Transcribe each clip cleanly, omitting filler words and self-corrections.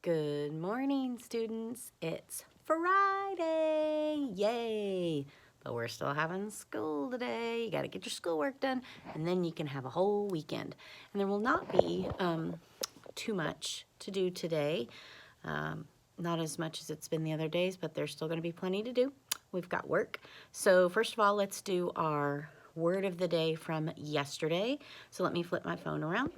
Good morning, students. It's Friday. Yay! But we're still having school today. You got to get your schoolwork done, and then you can have a whole weekend. And there will not be too much to do today. Not as much as it's been the other days, but there's still going to be plenty to do. We've got work. So first of all, let's do our word of the day from yesterday. So let me flip my phone around.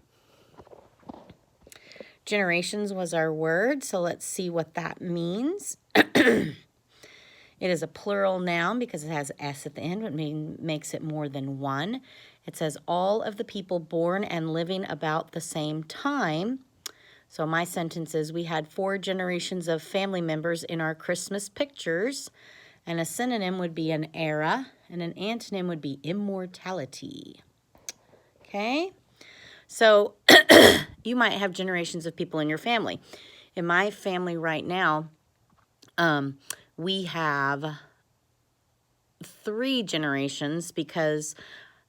Generations was our word, so let's see what that means. It is a plural noun because it has S at the end, which makes it more than one. It says all of the people born and living about the same time. So my sentence is, we had 4 generations of family members in our Christmas pictures. And a synonym would be an era, and an antonym would be immortality. Okay? So you might have generations of people in your family. In my family right now, we have 3 generations because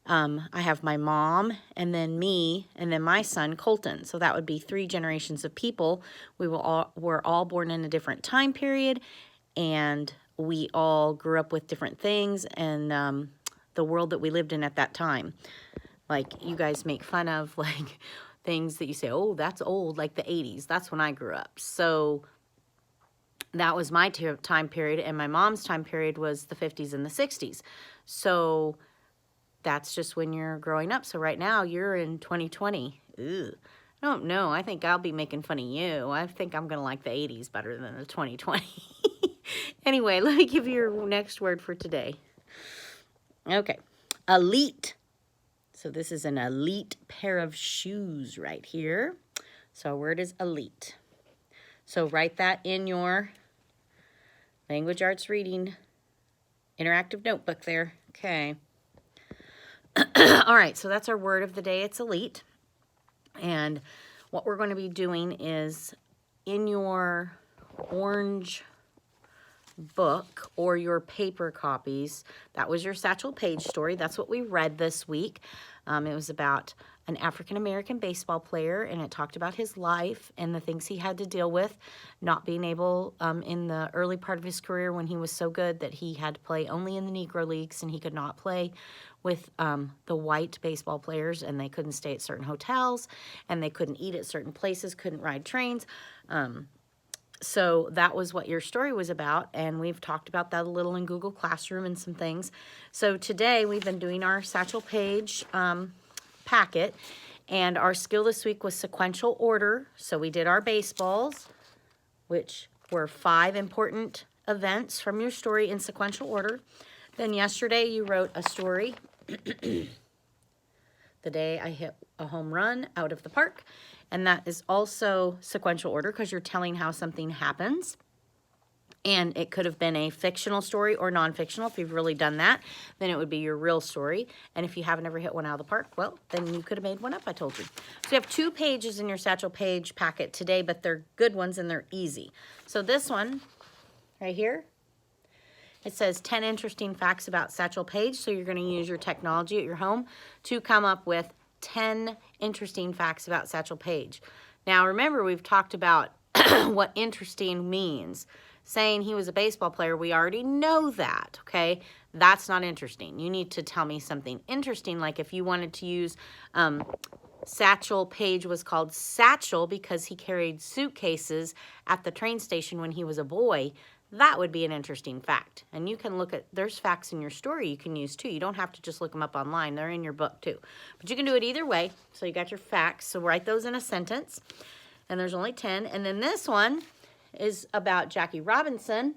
I have my mom and then me and then my son Colton. So that would be 3 generations of people. We're all born in a different time period, and we all grew up with different things and the world that we lived in at that time. Like, you guys make fun of, like, things that you say, oh, that's old, like the 80s. That's when I grew up. So that was my time period, and my mom's time period was the 50s and the 60s. So that's just when you're growing up. So right now, you're in 2020. Ugh. I don't know. I think I'll be making fun of you. I think I'm going to like the 80s better than the 2020. Anyway, let me give you your next word for today. Okay. Elite. So this is an elite pair of shoes right here. So our word is elite. So write that in your language arts reading interactive notebook there. Okay. All right, so that's our word of the day. It's elite. And what we're going to be doing is in your orange book or your paper copies, that was your Satchel Paige story. That's what we read this week. It was about an African-American baseball player, and it talked about his life and the things he had to deal with, not being able in the early part of his career when he was so good that he had to play only in the Negro Leagues, and he could not play with the white baseball players, and they couldn't stay at certain hotels, and they couldn't eat at certain places, couldn't ride trains. So that was what your story was about, and we've talked about that a little in Google Classroom and some things. So today we've been doing our Satchel Paige packet, and our skill this week was sequential order. So we did our baseballs, which were 5 important events from your story in sequential order. Then yesterday you wrote a story, the day I hit a home run out of the park. And that is also sequential order because you're telling how something happens. And it could have been a fictional story or non-fictional. If you've really done that, then it would be your real story. And if you haven't ever hit one out of the park, well, then you could have made one up, I told you. So you have 2 pages in your Satchel Paige packet today, but they're good ones and they're easy. So this one right here, it says 10 interesting facts about Satchel Paige. So you're going to use your technology at your home to come up with 10 interesting facts about Satchel Paige. Now, remember, we've talked about what interesting means. Saying he was a baseball player, we already know that, okay? That's not interesting. You need to tell me something interesting, like if you wanted to use Satchel Paige was called Satchel because he carried suitcases at the train station when he was a boy. That would be an interesting fact. And you can look at, there's facts in your story you can use too. You don't have to just look them up online. They're in your book too. But you can do it either way. So you got your facts. So write those in a sentence. And there's only 10. And then this one is about Jackie Robinson,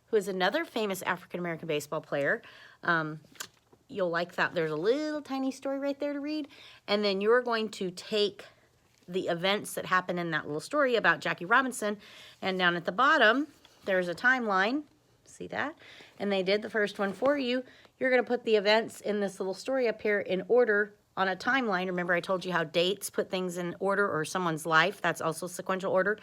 who is another famous African-American baseball player. You'll like that. There's a little tiny story right there to read. And then you're going to take the events that happen in that little story about Jackie Robinson. And down at the bottom, there's a timeline. See that? And they did the first one for you. You're going to put the events in this little story up here in order on a timeline. Remember, I told you how dates put things in order, or someone's life. That's also sequential order.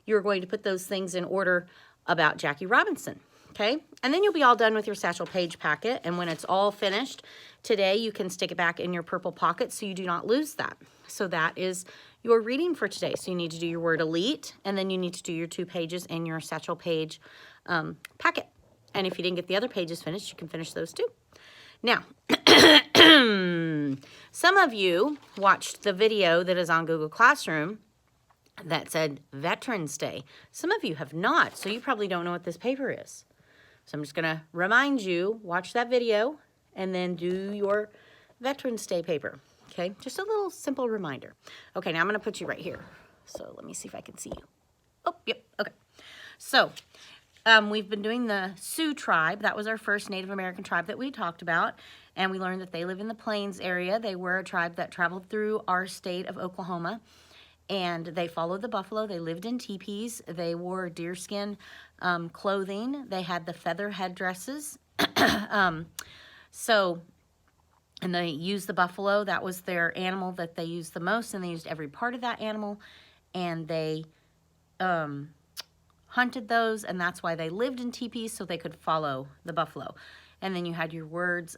You're going to put those things in order about Jackie Robinson. Okay? And then you'll be all done with your Satchel Paige packet. And when it's all finished today, you can stick it back in your purple pocket so you do not lose that. So that is your reading for today. So you need to do your word elite, and then you need to do your 2 pages in your Satchel page packet. And if you didn't get the other pages finished, you can finish those too. Now, some of you watched the video that is on Google Classroom that said Veterans Day. Some of you have not, so you probably don't know what this paper is. So I'm just going to remind you, watch that video, and then do your Veterans Day paper. Okay, just a little simple reminder. Okay, now I'm going to put you right here. So let me see if I can see you. Oh, yep, okay. So we've been doing the Sioux Tribe. That was our first Native American tribe that we talked about. And we learned that they live in the plains area. They were a tribe that traveled through our state of Oklahoma. And they followed the buffalo. They lived in teepees. They wore deerskin clothing. They had the feather headdresses. And they used the buffalo. That was their animal that they used the most. And they used every part of that animal. And they hunted those. And that's why they lived in teepees, so they could follow the buffalo. And then you had your words,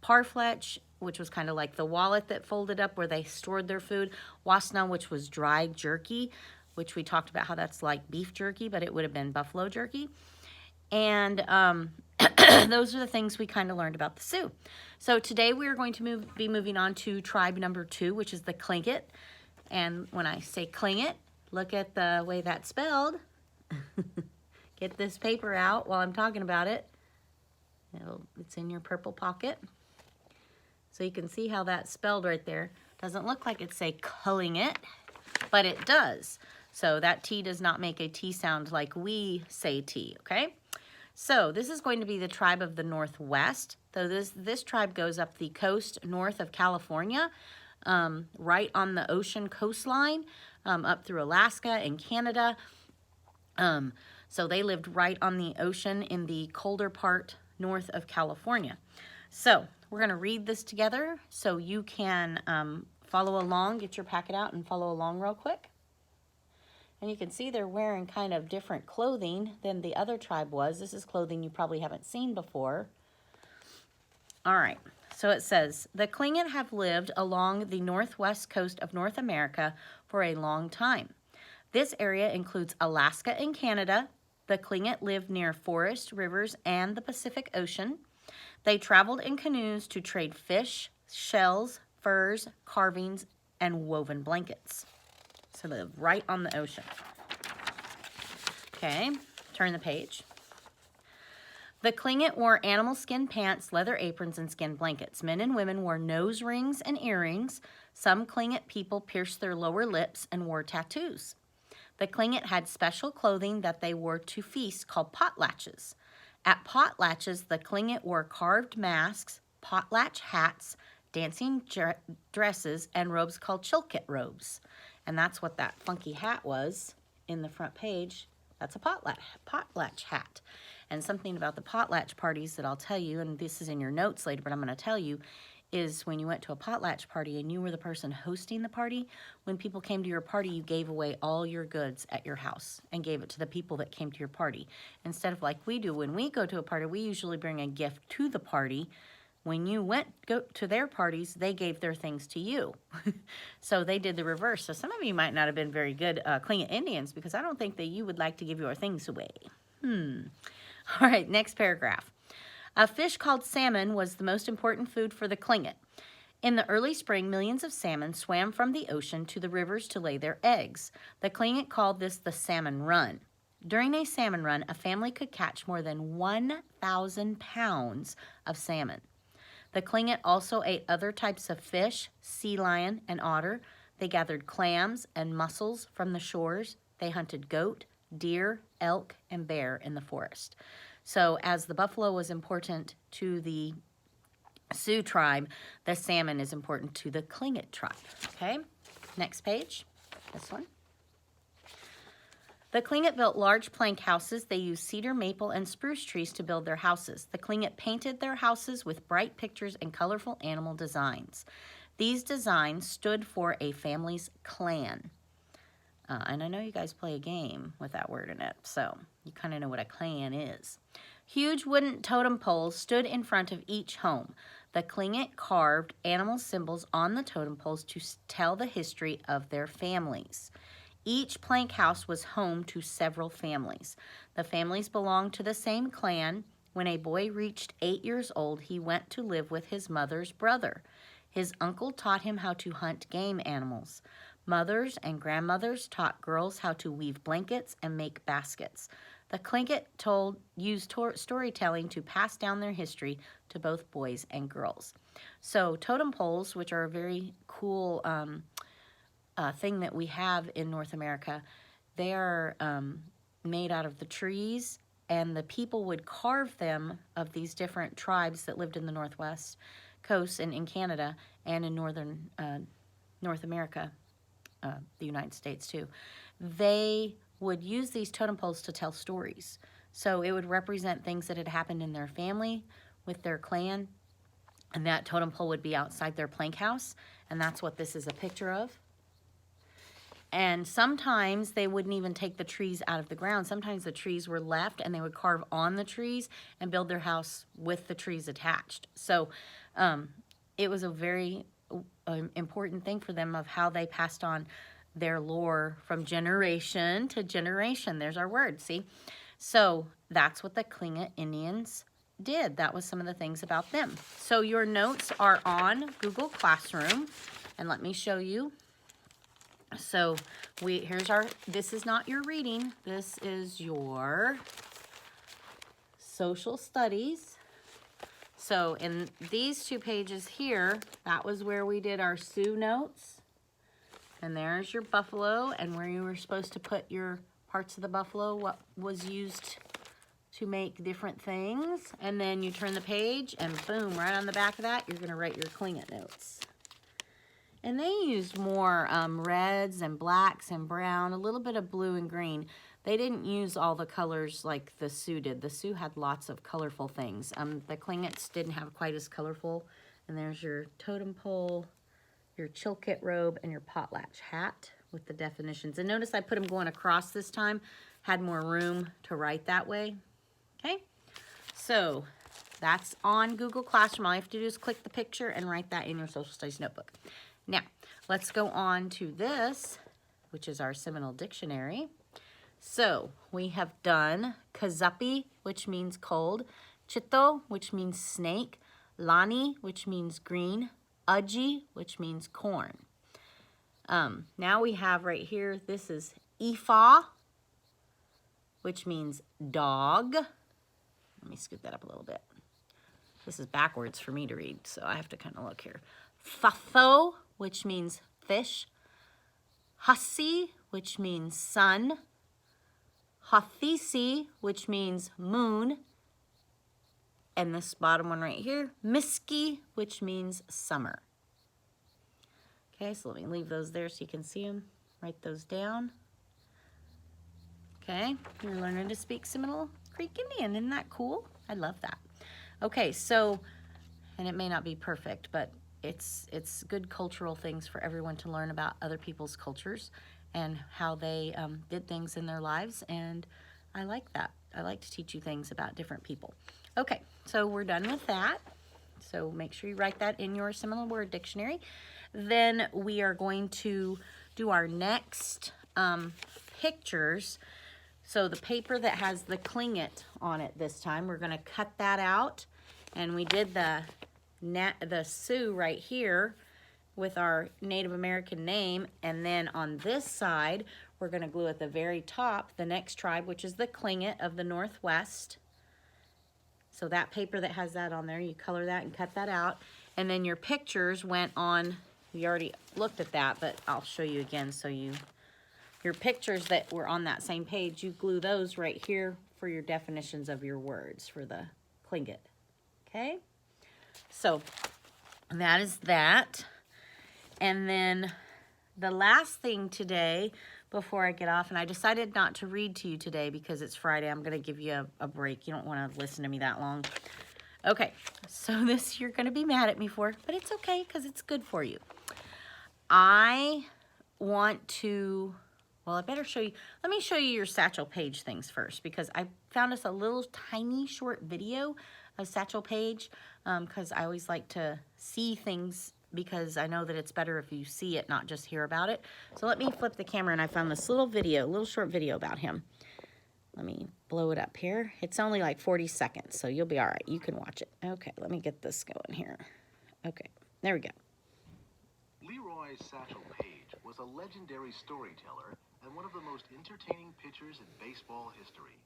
parfletch, which was kind of like the wallet that folded up where they stored their food. Wasna, which was dry jerky, which we talked about how that's like beef jerky, but it would have been buffalo jerky. And those are the things we kind of learned about the Sioux. So today we are going to be moving on to tribe number 2, which is the Tlingit. And when I say Tlingit, look at the way that's spelled. Get this paper out while I'm talking about it. It's in your purple pocket. So you can see how that's spelled right there. Doesn't look like it's say culling it, but it does. So that T does not make a T sound like we say T, okay? So this is going to be the tribe of the Northwest. So this tribe goes up the coast north of California, right on the ocean coastline, up through Alaska and Canada. So they lived right on the ocean in the colder part north of California. So we're going to read this together so you can follow along. Get your packet out and follow along real quick. And you can see they're wearing kind of different clothing than the other tribe was. This is clothing you probably haven't seen before. All right, so it says, the Tlingit have lived along the northwest coast of North America for a long time. This area includes Alaska and Canada. The Tlingit lived near forests, rivers, and the Pacific Ocean. They traveled in canoes to trade fish, shells, furs, carvings, and woven blankets. So they live right on the ocean. Okay, turn the page. The Tlingit wore animal skin pants, leather aprons, and skin blankets. Men and women wore nose rings and earrings. Some Tlingit people pierced their lower lips and wore tattoos. The Tlingit had special clothing that they wore to feast called potlatches. At potlatches, the Tlingit wore carved masks, potlatch hats, dancing dresses, and robes called chilkit robes. And that's what that funky hat was in the front page. That's a potlatch hat. And something about the potlatch parties that I'll tell you, and this is in your notes later, but I'm going to tell you, is when you went to a potlatch party and you were the person hosting the party, when people came to your party, you gave away all your goods at your house and gave it to the people that came to your party. Instead of like we do, when we go to a party, we usually bring a gift to the party. When you go to their parties, they gave their things to you. So they did the reverse. So some of you might not have been very good Tlingit Indians because I don't think that you would like to give your things away. All right, next paragraph. A fish called salmon was the most important food for the Tlingit. In the early spring, millions of salmon swam from the ocean to the rivers to lay their eggs. The Tlingit called this the salmon run. During a salmon run, a family could catch more than 1,000 pounds of salmon. The Tlingit also ate other types of fish, sea lion and otter. They gathered clams and mussels from the shores. They hunted goat, deer, elk, and bear in the forest. So as the buffalo was important to the Sioux tribe, the salmon is important to the Tlingit tribe. Okay, next page, this one. The Tlingit built large plank houses. They used cedar, maple, and spruce trees to build their houses. The Tlingit painted their houses with bright pictures and colorful animal designs. These designs stood for a family's clan. And I know you guys play a game with that word in it, so you kind of know what a clan is. Huge wooden totem poles stood in front of each home. The Tlingit carved animal symbols on the totem poles to tell the history of their families. Each plank house was home to several families. The families belonged to the same clan. When a boy reached 8 years old, he went to live with his mother's brother. His uncle taught him how to hunt game animals. Mothers and grandmothers taught girls how to weave blankets and make baskets. The Tlingit used storytelling to pass down their history to both boys and girls. So totem poles, which are a very cool thing that we have in North America, they are made out of the trees, and the people would carve them of these different tribes that lived in the Northwest coast and in Canada and in northern North America, the United States too. They would use these totem poles to tell stories. So it would represent things that had happened in their family with their clan, and that totem pole would be outside their plank house, and that's what this is a picture of. And sometimes they wouldn't even take the trees out of the ground. Sometimes the trees were left and they would carve on the trees and build their house with the trees attached. So it was a very important thing for them of how they passed on their lore from generation to generation. There's our word, see? So that's what the Tlingit Indians did. That was some of the things about them. So your notes are on Google Classroom, and let me show you. So this is not your reading, this is your social studies. So in these 2 pages here, that was where we did our Sioux notes. And there's your buffalo and where you were supposed to put your parts of the buffalo, what was used to make different things. And then you turn the page and boom, right on the back of that, you're gonna write your Tlingit notes. And they used more reds and blacks and brown, a little bit of blue and green. They didn't use all the colors like the Sioux did. The Sioux had lots of colorful things. The Tlingits didn't have quite as colorful. And there's your totem pole, your Chilkat robe, and your potlatch hat with the definitions. And notice I put them going across this time, had more room to write that way. Okay, so that's on Google Classroom. All you have to do is click the picture and write that in your social studies notebook. Now, let's go on to this, which is our Seminole Dictionary. So, we have done Kazapi, which means cold, Chito, which means snake, Lani, which means green, Uji, which means corn. Now we have right here, this is Ifa, which means dog. Let me scoot that up a little bit. This is backwards for me to read, so I have to kind of look here. Fatho, which means fish. Hasi, which means sun. Hathisi, which means moon. And this bottom one right here, Miski, which means summer. Okay, so let me leave those there so you can see them. Write those down. Okay, you're learning to speak Seminole Creek Indian. Isn't that cool? I love that. Okay, so, and it may not be perfect, but it's good cultural things for everyone to learn about other people's cultures and how they did things in their lives, and I like that. I like to teach you things about different people. Okay, so we're done with that. So make sure you write that in your Seminole Word Dictionary. Then we are going to do our next pictures. So the paper that has the Tlingit on it this time, we're going to cut that out. And we did the Sioux right here with our Native American name. And then on this side, we're going to glue at the very top the next tribe, which is the Tlingit of the Northwest. So that paper that has that on there, you color that and cut that out. And then your pictures went on, we already looked at that, but I'll show you again so your pictures that were on that same page, you glue those right here for your definitions of your words for the Tlingit. Okay? So that is that. And then the last thing today, before I get off, and I decided not to read to you today because it's Friday. I'm going to give you a break. You don't want to listen to me that long. Okay, so this you're going to be mad at me for, but it's okay because it's good for you. I want to, well, I better show you. Let me show you your Satchel Paige things first because I found us a little tiny short video of Satchel Paige, because I always like to see things, because I know that it's better if you see it, not just hear about it. So let me flip the camera, and I found this little short video about him. Let me blow it up here. It's only like 40 seconds, so you'll be all right. You can watch it. Okay, let me get this going here. Okay, there we go. Leroy Satchel Paige was a legendary storyteller and one of the most entertaining pitchers in baseball history.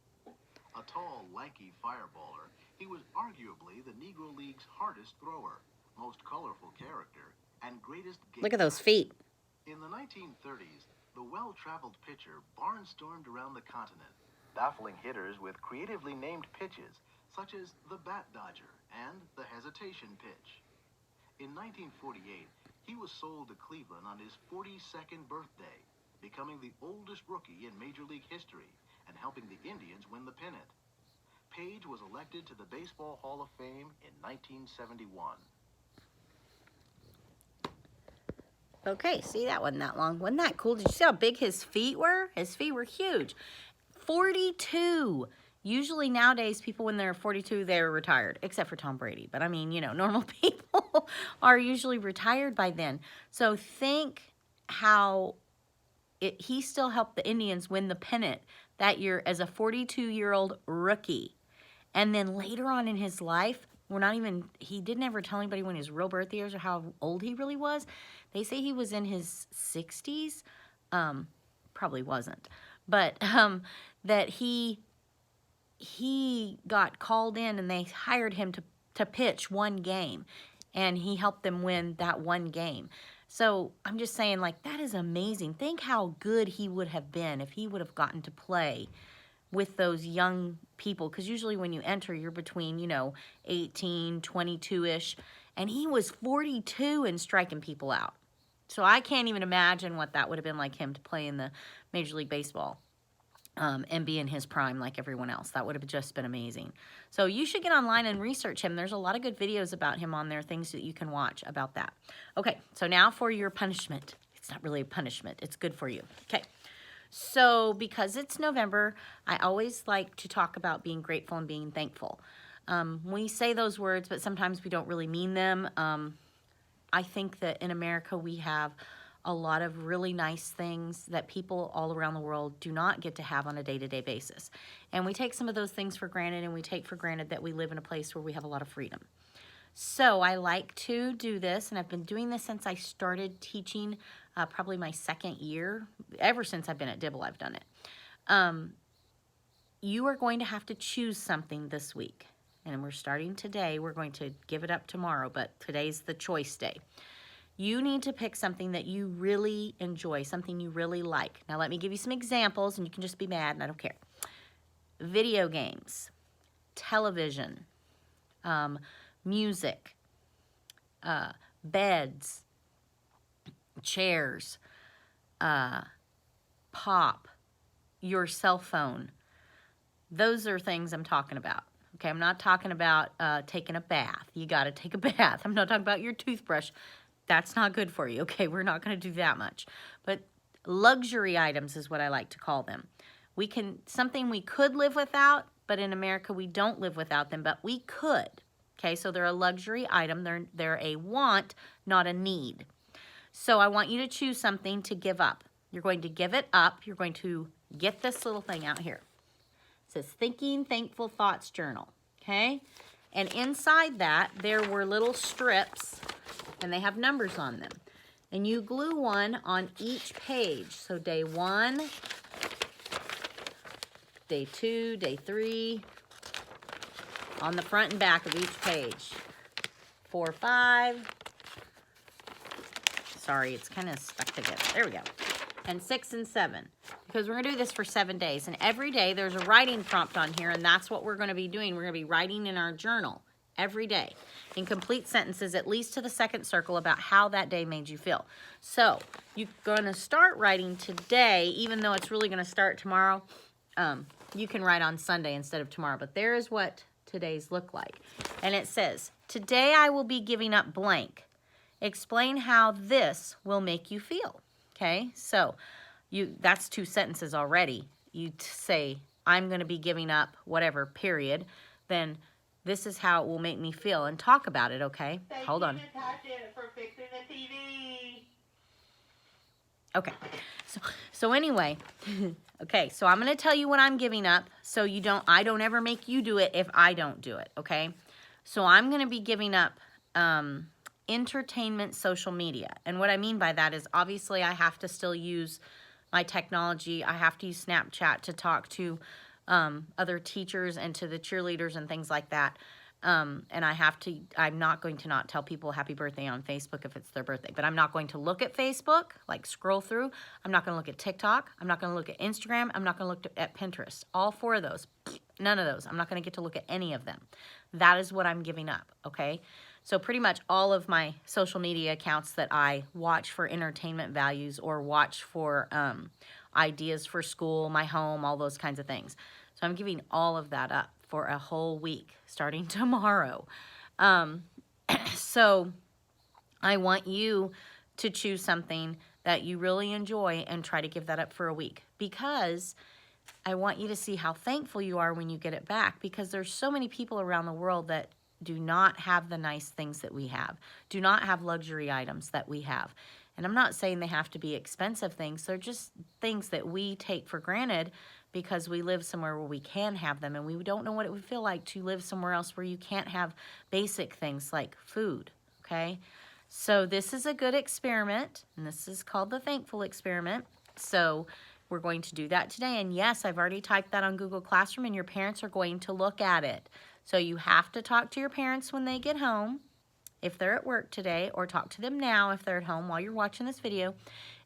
A tall, lanky fireballer, he was arguably the Negro League's hardest thrower, most colorful character, and greatest game. Look at those feet. In the 1930s, the well-traveled pitcher barnstormed around the continent, baffling hitters with creatively named pitches, such as the bat dodger and the hesitation pitch. In 1948, he was sold to Cleveland on his 42nd birthday, becoming the oldest rookie in Major League history and helping the Indians win the pennant. Paige was elected to the Baseball Hall of Fame in 1971. Okay, see, that wasn't that long. Wasn't that cool? Did you see how big his feet were? His feet were huge. 42. Usually nowadays, people when they're 42, they're retired, except for Tom Brady. But I mean, you know, normal people are usually retired by then. So think how he still helped the Indians win the pennant that year as a 42-year-old rookie. And then later on in his life, he didn't ever tell anybody when his real birth years or how old he really was. They say he was in his 60s. Probably wasn't. But that he got called in and they hired him to pitch one game. And he helped them win that one game. So I'm just saying, like, that is amazing. Think how good he would have been if he would have gotten to play with those young people. Because usually when you enter, you're between, 18, 22-ish. And he was 42 and striking people out. So I can't even imagine what that would have been like him to play in the Major League Baseball and be in his prime like everyone else. That would have just been amazing. So you should get online and research him. There's a lot of good videos about him on there, things that you can watch about that. Okay, so now for your punishment. It's not really a punishment. It's good for you. Okay, so because it's November, I always like to talk about being grateful and being thankful. We say those words, but sometimes we don't really mean them. I think that in America we have a lot of really nice things that people all around the world do not get to have on a day-to-day basis. And we take some of those things for granted, and we take for granted that we live in a place where we have a lot of freedom. So I like to do this, and I've been doing this since I started teaching, probably my second year. Ever since I've been at Dibble, I've done it. You are going to have to choose something this week. And we're starting today. We're going to give it up tomorrow, but today's the choice day. You need to pick something that you really enjoy, something you really like. Now, let me give you some examples, and you can just be mad, and I don't care. Video games, television, music, beds, chairs, pop, your cell phone. Those are things I'm talking about. Okay, I'm not talking about taking a bath. You got to take a bath. I'm not talking about your toothbrush. That's not good for you. Okay, we're not going to do that much. But luxury items is what I like to call them. Something we could live without, but in America we don't live without them, but we could. Okay, so they're a luxury item. They're a want, not a need. So I want you to choose something to give up. You're going to give it up. You're going to get this little thing out here. It says Thinking Thankful Thoughts Journal. Okay, and inside that there were little strips, and they have numbers on them. And you glue one on each page. So day 1, day 2, day 3, on the front and back of each page. 4, 5. Sorry, it's kind of stuck together. There we go. And 6 and 7. Because we're going to do this for 7 days. And every day there's a writing prompt on here, and that's what we're going to be doing. We're going to be writing in our journal every day in complete sentences, at least to the second circle, about how that day made you feel. So you're going to start writing today, even though it's really going to start tomorrow. You can write on Sunday instead of tomorrow, but there is what today's look like. And it says, today I will be giving up blank. Explain how this will make you feel. Okay, so that's 2 sentences already. You say, I'm going to be giving up whatever, period. Then this is how it will make me feel, and talk about it, okay? Hold on. For fixing the TV. Okay, so anyway, okay, so I'm going to tell you what I'm giving up, so I don't ever make you do it if I don't do it, okay? So I'm going to be giving up entertainment social media. And what I mean by that is, obviously I have to still use my technology. I have to use Snapchat to talk to other teachers and to the cheerleaders and things like that. And I'm not going to not tell people happy birthday on Facebook if it's their birthday, but I'm not going to look at Facebook, like scroll through. I'm not going to look at TikTok. I'm not going to look at Instagram. I'm not going to look at Pinterest. All 4 of those, none of those. I'm not going to get to look at any of them. That is what I'm giving up, okay? So pretty much all of my social media accounts that I watch for entertainment values or watch for ideas for school, my home, all those kinds of things. So I'm giving all of that up for a whole week starting tomorrow. So I want you to choose something that you really enjoy and try to give that up for a week, because I want you to see how thankful you are when you get it back, because there's so many people around the world that do not have the nice things that we have, do not have luxury items that we have. And I'm not saying they have to be expensive things. They're just things that we take for granted because we live somewhere where we can have them, and we don't know what it would feel like to live somewhere else where you can't have basic things like food, okay? So this is a good experiment, and this is called the Thankful Experiment. So we're going to do that today, and yes, I've already typed that on Google Classroom, and your parents are going to look at it. So you have to talk to your parents when they get home, if they're at work today, or talk to them now if they're at home while you're watching this video,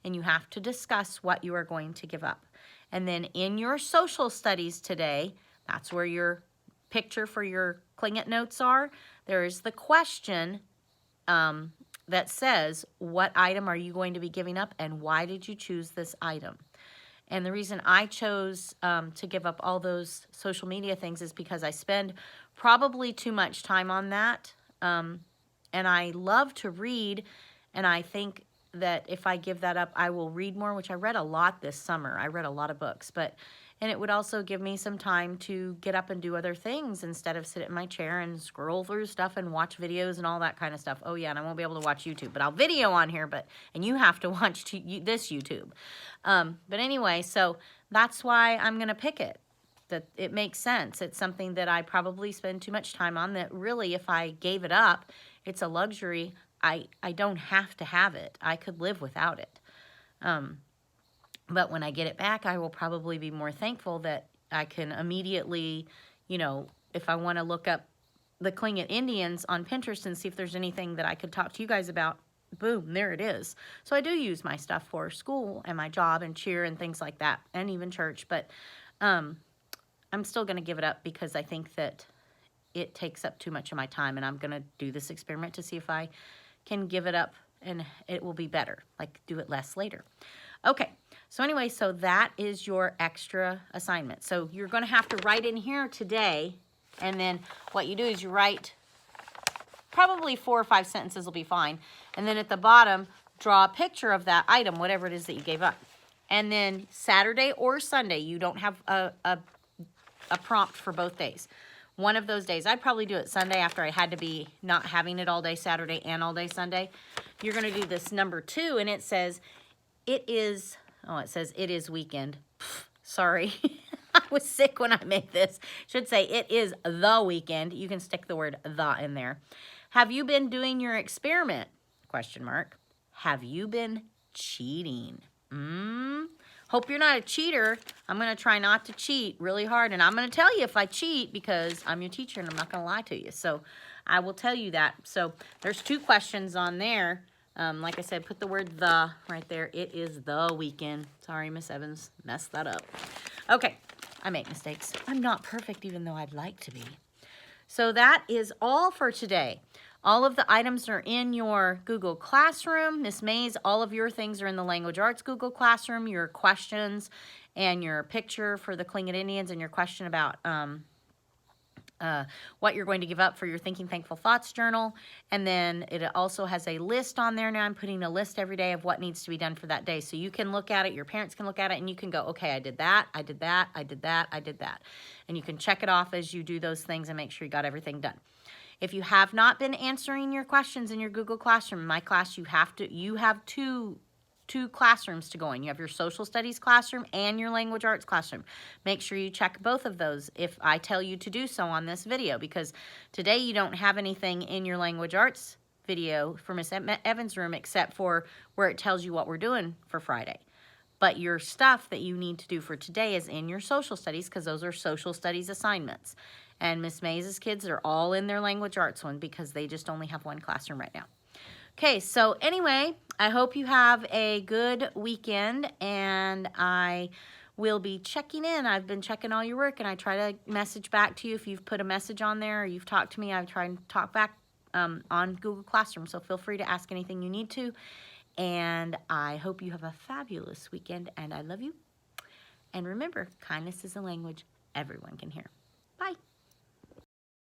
and you have to discuss what you are going to give up. And then in your social studies today, that's where your picture for your Tlingit notes are. There is the question that says, what item are you going to be giving up, and why did you choose this item? And the reason I chose to give up all those social media things is because I spend probably too much time on that. And I love to read, and I think that if I give that up, I will read more, which I read a lot this summer. I read a lot of books, and it would also give me some time to get up and do other things instead of sit in my chair and scroll through stuff and watch videos and all that kind of stuff. Oh yeah, and I won't be able to watch YouTube, but I'll video on here, and you have to watch this YouTube. But anyway, so that's why I'm going to pick it. That it makes sense. It's something that I probably spend too much time on, that really, if I gave it up, it's a luxury. I don't have to have it. I could live without it. But when I get it back, I will probably be more thankful that I can immediately, if I want to look up the Tlingit Indians on Pinterest and see if there's anything that I could talk to you guys about, boom, there it is. So I do use my stuff for school and my job and cheer and things like that, and even church. But I'm still going to give it up because I think that it takes up too much of my time, and I'm going to do this experiment to see if I can give it up and it will be better, like do it less later. Okay, so anyway, so that is your extra assignment. So you're going to have to write in here today, and then what you do is you write probably 4 or 5 sentences will be fine. And then at the bottom, draw a picture of that item, whatever it is that you gave up. And then Saturday or Sunday, you don't have a prompt for both days. One of those days, I'd probably do it Sunday after I had to be not having it all day Saturday and all day Sunday. You're going to do this number 2, and it says, it is weekend. Sorry. I was sick when I made this. Should say, it is the weekend. You can stick the word the in there. Have you been doing your experiment? Question mark. Have you been cheating? Hope you're not a cheater. I'm going to try not to cheat really hard, and I'm going to tell you if I cheat because I'm your teacher and I'm not going to lie to you. So I will tell you that. So there's 2 questions on there. Like I said, put the word the right there. It is the weekend. Sorry, Miss Evans, messed that up. Okay, I make mistakes. I'm not perfect, even though I'd like to be. So that is all for today. All of the items are in your Google Classroom. Miss Mays, all of your things are in the Language Arts Google Classroom. Your questions and your picture for the Tlingit Indians and your question about what you're going to give up for your Thinking Thankful Thoughts journal. And then it also has a list on there. Now I'm putting a list every day of what needs to be done for that day. So you can look at it, your parents can look at it, and you can go, okay, I did that, I did that, I did that, I did that. And you can check it off as you do those things and make sure you got everything done. If you have not been answering your questions in your Google Classroom, in my class, you have two classrooms to go in. You have your social studies classroom and your language arts classroom. Make sure you check both of those if I tell you to do so on this video, because today you don't have anything in your language arts video for Miss Evans' room except for where it tells you what we're doing for Friday. But your stuff that you need to do for today is in your social studies, because those are social studies assignments. And Miss Mays' kids are all in their language arts one because they just only have one classroom right now. Okay, so anyway, I hope you have a good weekend, and I will be checking in. I've been checking all your work, and I try to message back to you if you've put a message on there or you've talked to me. I try and talk back on Google Classroom, so feel free to ask anything you need to. And I hope you have a fabulous weekend, and I love you. And remember, kindness is a language everyone can hear.